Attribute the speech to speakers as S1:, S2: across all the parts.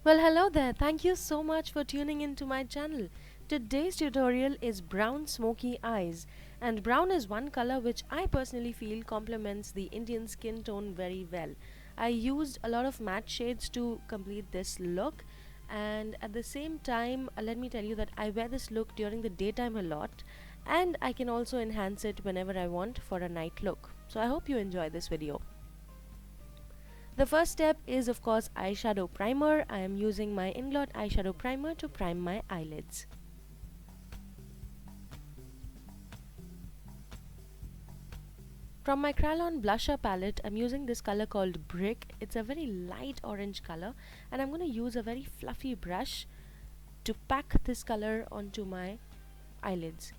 S1: Well, hello there. Thank you so much for tuning into my channel. Today's tutorial is brown smoky eyes, and brown is one color which I personally feel complements the Indian skin tone very well. I used a lot of matte shades to complete this look, and at the same time, let me tell you that I wear this look during the daytime a lot, and I can also enhance it whenever I want for a night look. So I hope you enjoy this video. The first step is of course eyeshadow primer. I am using my Inglot eyeshadow primer to prime my eyelids. From my Kryolan blusher palette, I'm using this color called Brick. It's a very light orange color, and I'm going to use a very fluffy brush to pack this color onto my eyelids.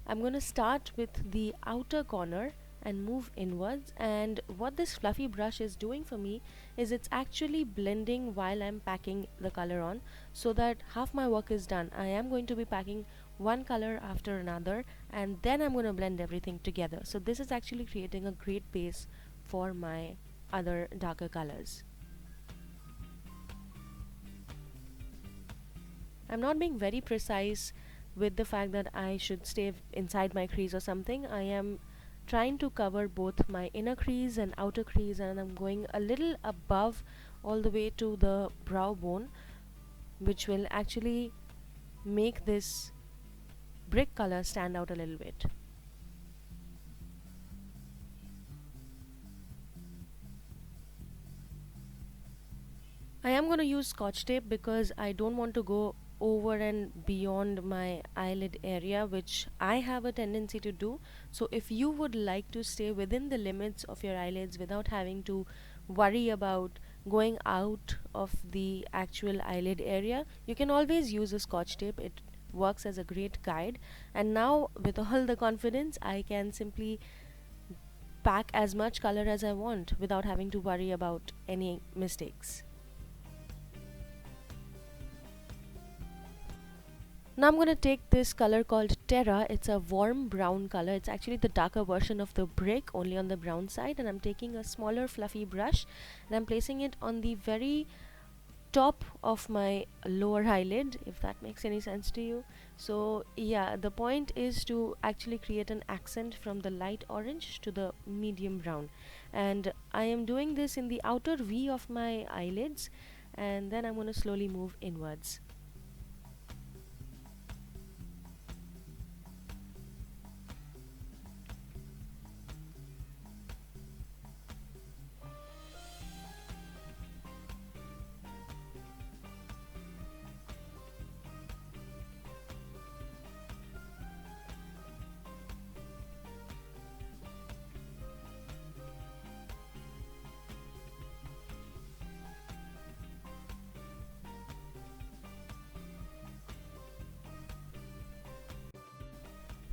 S1: I'm going to start with the outer corner and move inwards, and what this fluffy brush is doing for me is it's actually blending while I'm packing the color on, so that half my work is done. I am going to be packing one color after another, and then I'm going to blend everything together. So this is actually creating a great base for my other darker colors. I'm not being very precise with the fact that I should stay inside my crease or something. I am trying to cover both my inner crease and outer crease, and I'm going a little above all the way to the brow bone, which will actually make this brick color stand out a little bit. I am going to use scotch tape because I don't want to go over and beyond my eyelid area, which I have a tendency to do. So if you would like to stay within the limits of your eyelids without having to worry about going out of the actual eyelid area, you can always use a scotch tape. It works as a great guide. And now with all the confidence, I can simply pack as much color as I want without having to worry about any mistakes. Now I'm going to take this color called Terra. It's a warm brown color. It's actually the darker version of the brick, only on the brown side. And I'm taking a smaller fluffy brush and I'm placing it on the very top of my lower eyelid, if that makes any sense to you. So yeah, the point is to actually create an accent from the light orange to the medium brown. And I am doing this in the outer V of my eyelids, and then I'm going to slowly move inwards.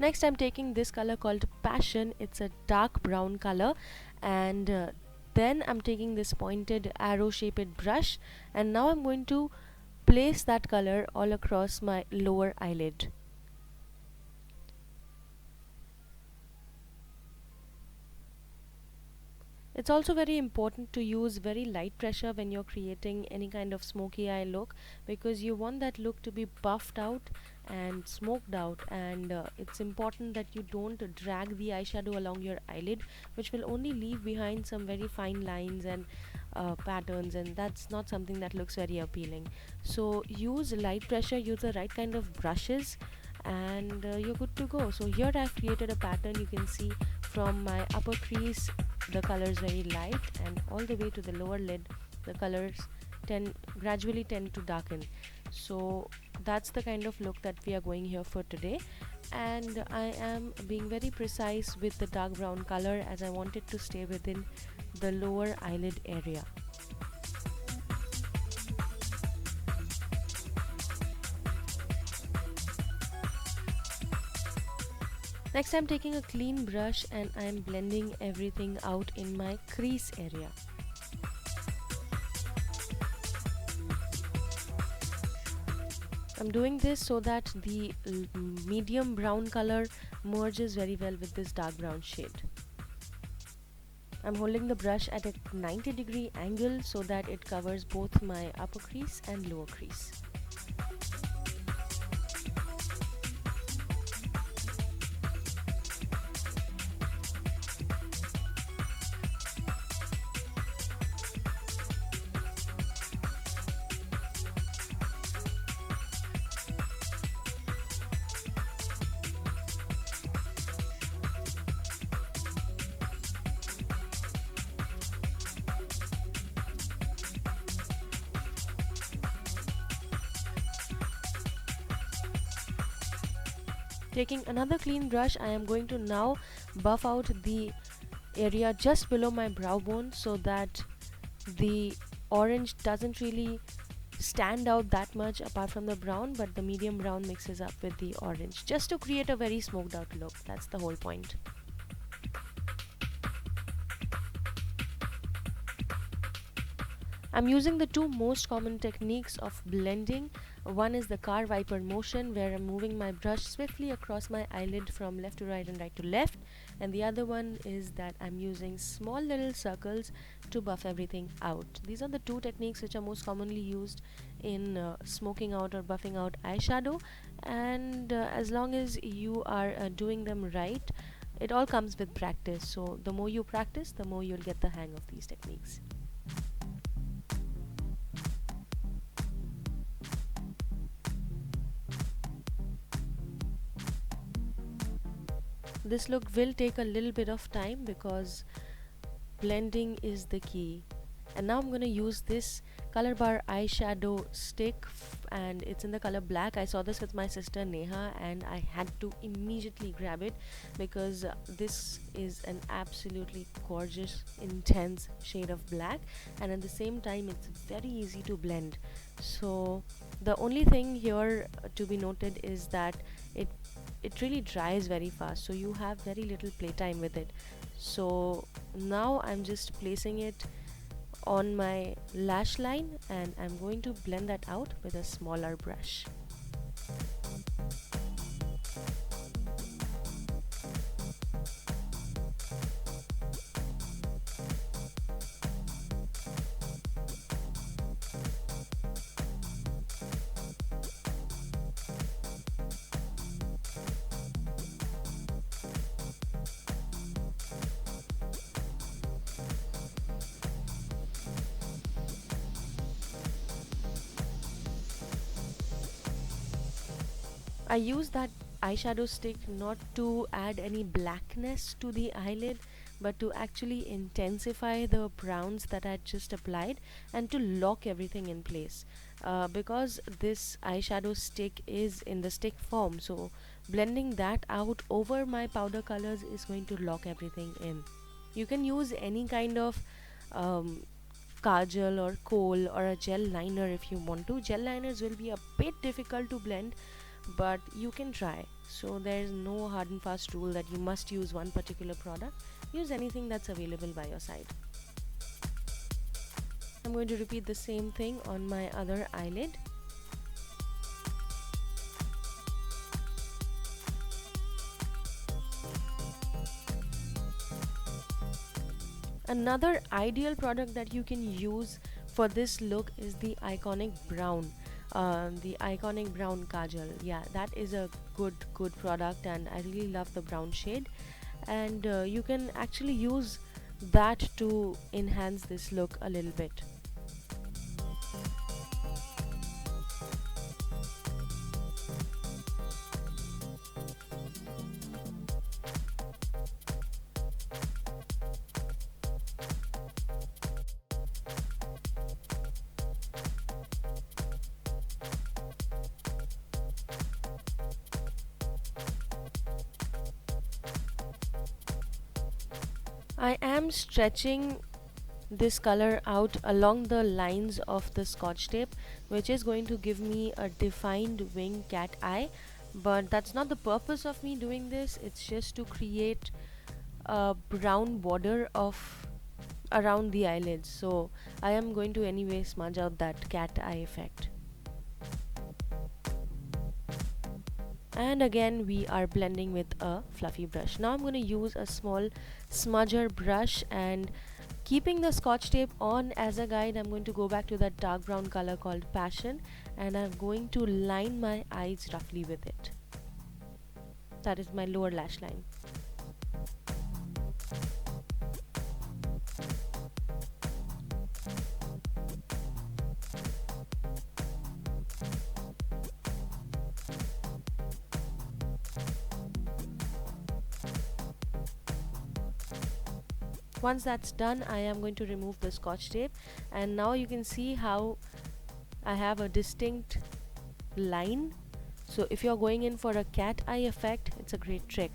S1: Next I'm taking this color called Passion. It's a dark brown color, and then I'm taking this pointed arrow shaped brush, and now I'm going to place that color all across my lower eyelid. It's also very important to use very light pressure when you're creating any kind of smoky eye look, because you want that look to be buffed out and smoked out, and it's important that you don't drag the eyeshadow along your eyelid, which will only leave behind some very fine lines and patterns, and that's not something that looks very appealing. So use light pressure, use the right kind of brushes, and you're good to go. So here I've created a pattern. You can see from my upper crease the color is very light, and all the way to the lower lid the colors gradually tend to darken. So that's the kind of look that we are going here for today, and I am being very precise with the dark brown color as I want it to stay within the lower eyelid area. Next I'm taking a clean brush and I'm blending everything out in my crease area. I'm doing this so that the medium brown color merges very well with this dark brown shade. I'm holding the brush at a 90-degree angle so that it covers both my upper crease and lower crease. Taking another clean brush, I am going to now buff out the area just below my brow bone so that the orange doesn't really stand out that much apart from the brown, but the medium brown mixes up with the orange just to create a very smoked out look. That's the whole point. I'm using the two most common techniques of blending. One is the car wiper motion, where I'm moving my brush swiftly across my eyelid from left to right and right to left, and the other one is that I'm using small little circles to buff everything out. These are the two techniques which are most commonly used in smoking out or buffing out eyeshadow, and as long as you are doing them right, it all comes with practice. So the more you practice, the more you'll get the hang of these techniques. This look will take a little bit of time because blending is the key. And now I'm going to use this color bar eyeshadow stick, and it's in the color black. I saw this with my sister Neha and I had to immediately grab it because this is an absolutely gorgeous, intense shade of black, and at the same time it's very easy to blend. So the only thing here to be noted is that it really dries very fast, so you have very little playtime with it. So now I'm just placing it on my lash line and I'm going to blend that out with a smaller brush. I use that eyeshadow stick not to add any blackness to the eyelid, but to actually intensify the browns that I just applied and to lock everything in place. Because this eyeshadow stick is in the stick form, so blending that out over my powder colors is going to lock everything in. You can use any kind of um, kajal or kohl or a gel liner if you want to. Gel liners will be a bit difficult to blend, but you can try. So there's no hard and fast rule that you must use one particular product. Use anything that's available by your side. I'm going to repeat the same thing on my other eyelid. Another ideal product that you can use for this look is the iconic brown. The iconic brown kajal. Yeah, that is a good product, and I really love the brown shade. And you can actually use that to enhance this look a little bit. I am stretching this color out along the lines of the scotch tape, which is going to give me a defined wing cat eye, but that's not the purpose of me doing this. It's just to create a brown border of around the eyelids, so I am going to anyway smudge out that cat eye effect. And again we are blending with a fluffy brush. Now I'm going to use a small smudger brush, and keeping the scotch tape on as a guide, I'm going to go back to that dark brown color called Passion, and I'm going to line my eyes roughly with it. That is my lower lash line. Once that's done, I am going to remove the scotch tape, and now you can see how I have a distinct line. So if you're going in for a cat eye effect, it's a great trick.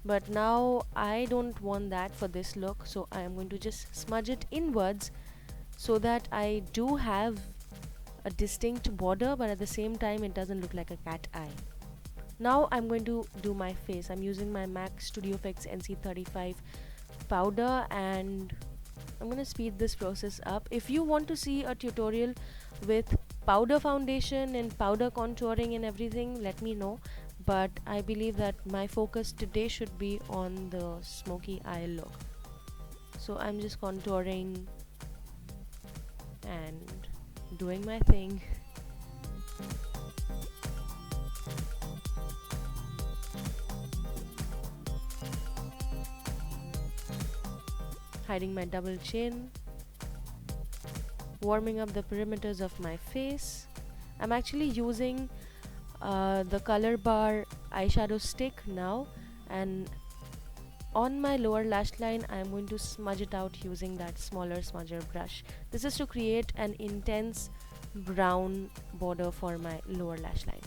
S1: But now I don't want that for this look, so I am going to just smudge it inwards so that I do have a distinct border, but at the same time it doesn't look like a cat eye. Now I'm going to do my face. I'm using my MAC Studio Effects NC35 powder, and I'm going to speed this process up. If you want to see a tutorial with powder foundation and powder contouring and everything, let me know, but I believe that my focus today should be on the smoky eye look. So I'm just contouring and doing my thing. Hiding my double chin, warming up the perimeters of my face. I'm actually using the Color Bar eyeshadow stick now, and on my lower lash line I'm going to smudge it out using that smaller smudger brush. This is to create an intense brown border for my lower lash line.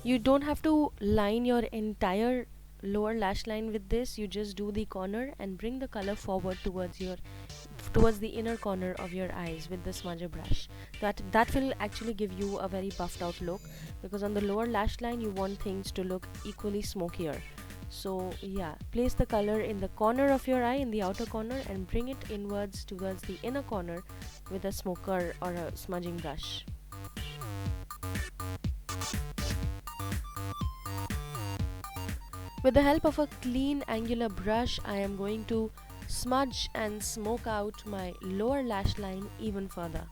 S1: You don't have to line your entire lower lash line with this. You just do the corner and bring the color forward towards the inner corner of your eyes with the smudger brush. That will actually give you a very buffed out look, because on the lower lash line you want things to look equally smokier. So yeah, place the color in the corner of your eye, in the outer corner, and bring it inwards towards the inner corner with a smoker or a smudging brush. With the help of a clean angular brush, I am going to smudge and smoke out my lower lash line even further.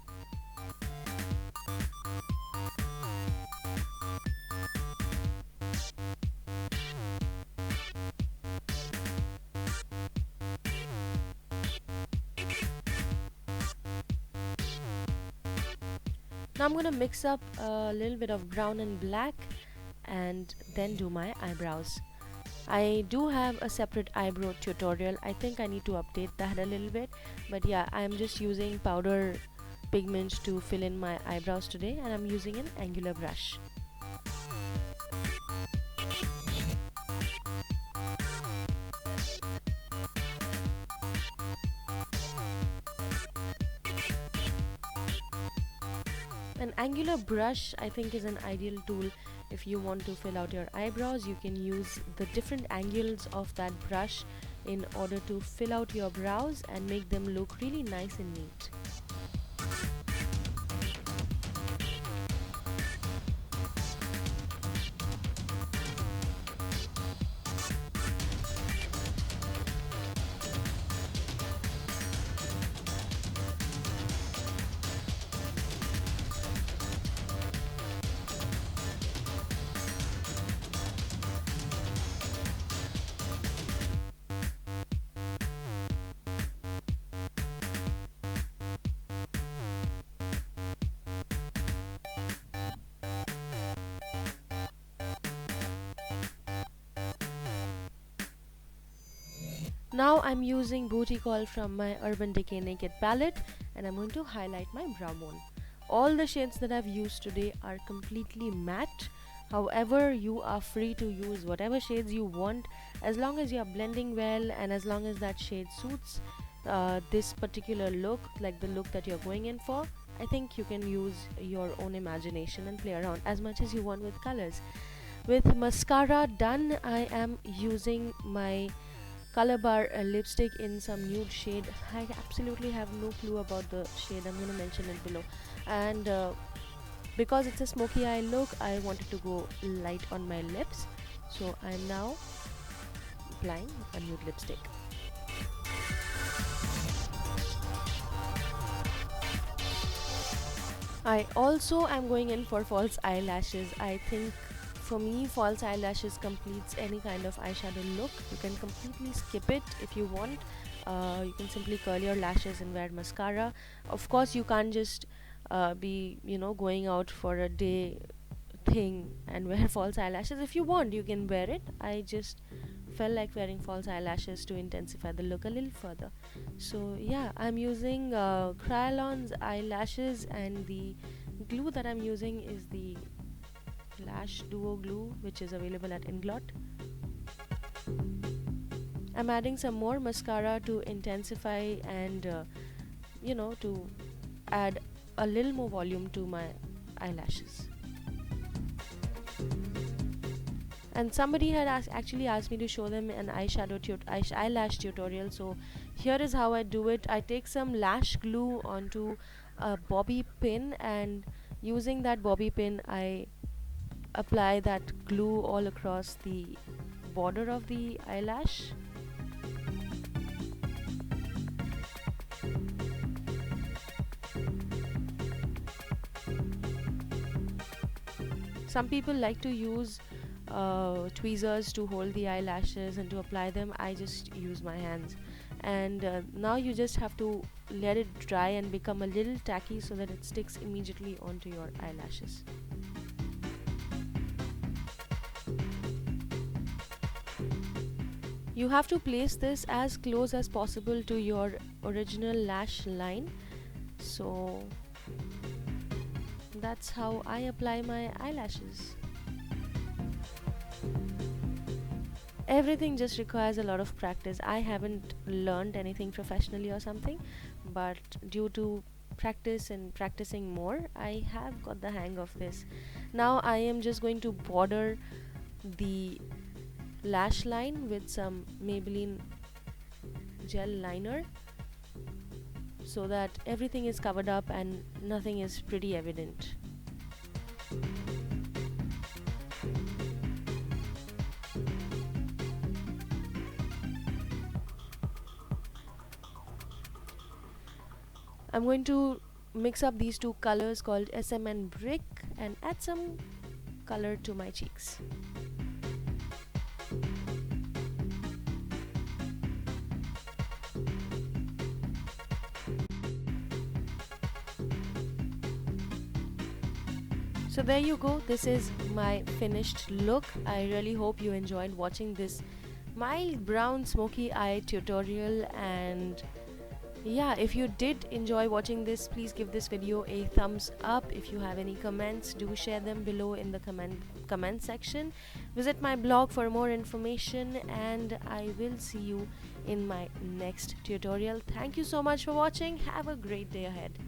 S1: Now I'm going to mix up a little bit of brown and black and then do my eyebrows. I do have a separate eyebrow tutorial. I think I need to update that a little bit, but yeah, I'm just using powder pigments to fill in my eyebrows today, and I'm using an angular brush. An angular brush, I think, is an ideal tool if you want to fill out your eyebrows. You can use the different angles of that brush in order to fill out your brows and make them look really nice and neat. Now I'm using Booty Call from my Urban Decay Naked palette, and I'm going to highlight my brow bone. All the shades that I've used today are completely matte. However, you are free to use whatever shades you want as long as you are blending well and as long as that shade suits this particular look, like the look that you're going in for. I think you can use your own imagination and play around as much as you want with colors. With mascara done, I am using my color bar lipstick in some nude shade. I absolutely have no clue about the shade. I'm gonna mention it below. And because it's a smoky eye look, I wanted to go light on my lips. So I'm now applying a nude lipstick. I also am going in for false eyelashes. I think for me, false eyelashes completes any kind of eyeshadow look. You can completely skip it if you want. You can simply curl your lashes and wear mascara. Of course, you can't just be, going out for a day thing and wear false eyelashes. If you want, you can wear it. I just felt like wearing false eyelashes to intensify the look a little further. So yeah, I'm using Kryolan's eyelashes, and the glue that I'm using is the Lash Duo glue, which is available at Inglot. I'm adding some more mascara to intensify and to add a little more volume to my eyelashes. And somebody had actually asked me to show them an eyelash tutorial, so here is how I do it. I take some lash glue onto a bobby pin, and using that bobby pin I apply that glue all across the border of the eyelash. Some people like to use tweezers to hold the eyelashes and to apply them. I just use my hands. And now you just have to let it dry and become a little tacky so that it sticks immediately onto your eyelashes. You have to place this as close as possible to your original lash line. So that's how I apply my eyelashes. Everything just requires a lot of practice. I haven't learned anything professionally or something, but due to practice and practicing more, I have got the hang of this. Now I am just going to border the lash line with some Maybelline gel liner so that everything is covered up and nothing is pretty evident. I'm going to mix up these two colors called SM and Brick and add some color to my cheeks. So there you go, this is my finished look. I really hope you enjoyed watching this mild brown smoky eye tutorial, and yeah, if you did enjoy watching this, please give this video a thumbs up. If you have any comments, do share them below in the comment section. Visit my blog for more information, and I will see you in my next tutorial. Thank you so much for watching. Have a great day ahead.